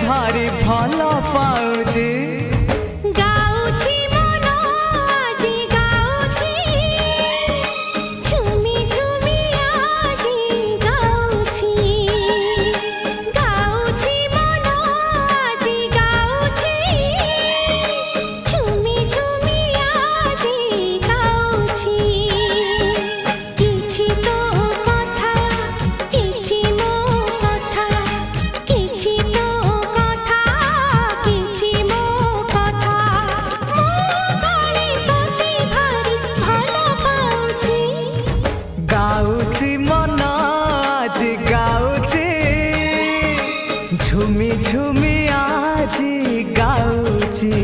भारी भल पाउची गाउची मन आजी गाउची झुमी झुमी आजी गाउची गाउची मन आजी गाउची झुमी झुमी आजी गाउची किछि तो कथा किछि मो कथा किछि तो कथा किछि मो कथा मो गली पति भारी भल पाउची गाउची मन आज गाउची झुमी झुमी आज गाउची।